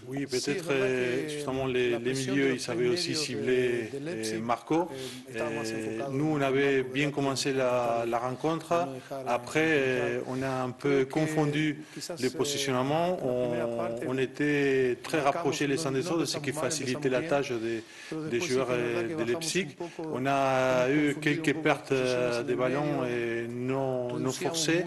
Oui, peut-être justement les milieux, ils savaient aussi cibler Marco. Nous, on avait bien commencé la rencontre. Après, on a un peu confondu les positionnements. On était très rapprochés les uns des autres, ce qui facilitait la tâche des joueurs de Leipzig. On a eu quelques pertes de ballons et non forcées.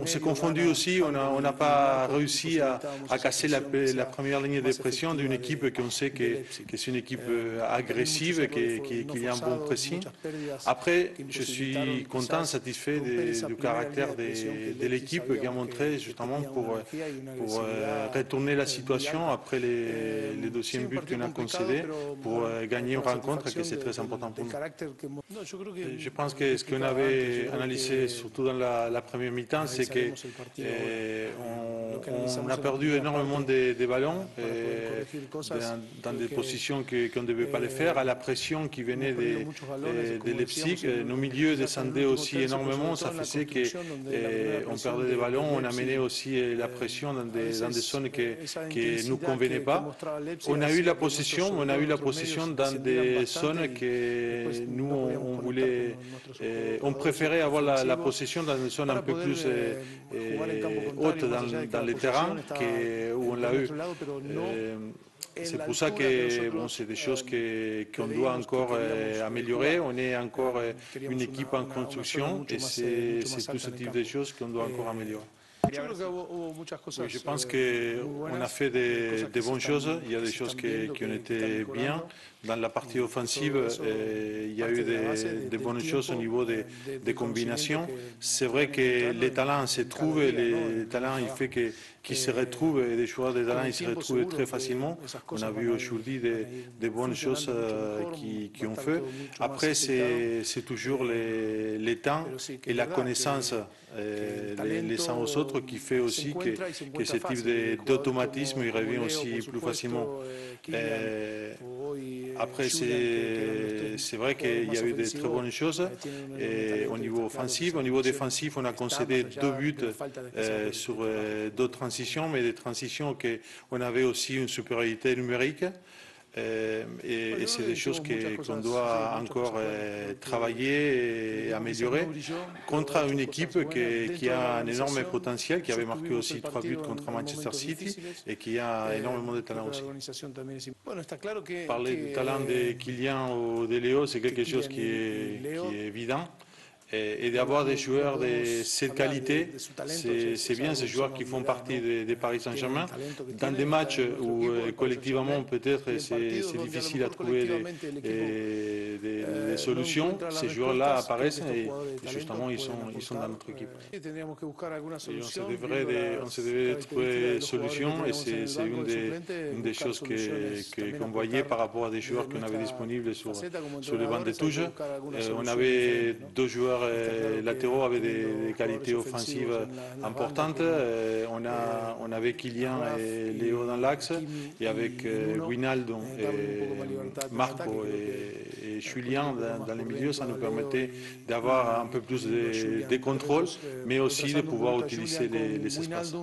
On s'est confondu aussi. On n'a pas réussi à casser la première ligne de pression d'une équipe qu'on sait que c'est une équipe agressive, qu'il y a un bon pressing. Après, je suis content, satisfait du caractère de l'équipe qui a montré justement pour retourner la situation après les deuxièmes buts qu'on a concédés pour gagner une rencontre que c'est très important pour nous. Je pense que ce qu'on avait analysé surtout dans la première mi-temps, c'est que on a perdu énormément de ballons dans des positions qu'on ne devait pas les faire, à la pression qui venait de Leipzig. Nos milieux descendaient aussi énormément, ça faisait qu'on perdait des ballons, on amenait aussi la pression dans des zones qui ne nous convenaient pas. On a eu la possession, dans des zones que nous on voulait, on préférait avoir la possession dans des zones un peu plus hautes dans les terrains où on l'a eu. C'est pour ça que bon, c'est des choses qu'on doit encore améliorer. On est encore une équipe en construction et c'est tout ce type de choses qu'on doit encore améliorer. Oui, je pense qu'on a fait des bonnes choses. Il y a des choses qui ont été bien. Dans la partie offensive, il y a eu des bonnes choses au niveau des combinaisons. C'est vrai que les talents se trouvent, et les talents, il fait qu'ils se retrouvent, et des joueurs de talent, ils se retrouvent très facilement. On a vu aujourd'hui des bonnes choses qui ont fait. Après, c'est toujours les temps et la connaissance les uns aux autres qui fait aussi que ce type d'automatisme il revient aussi plus facilement. Après, c'est vrai qu'il y a eu de très bonnes choses au niveau offensif. Au niveau défensif, on a concédé 2 buts sur 2 transitions, mais des transitions qu'on avait aussi une supériorité numérique. Et c'est des choses qu'on doit encore travailler et améliorer contre une équipe qui a un énorme potentiel, qui avait marqué aussi 3 buts contre Manchester City et qui a énormément de talent aussi. Parler du talent de Kylian ou de Léo, c'est quelque chose qui est évident. Et d'avoir des joueurs de cette qualité, c'est bien ces joueurs qui font partie de Paris Saint-Germain. Dans des matchs où collectivement peut-être c'est difficile à trouver des solutions, ces joueurs-là apparaissent et justement ils sont dans notre équipe. Et on se devait trouver des solutions et c'est une des choses qu'on voyait par rapport à des joueurs qu'on avait disponibles sur le banc de touche. On avait 2 joueurs latéraux avec des qualités offensives importantes. On avait Kylian et Léo dans l'axe et avec Wijnaldum, Marco et Julien dans les milieux, ça nous permettait d'avoir un peu plus de contrôle, mais aussi de pouvoir utiliser les espaces.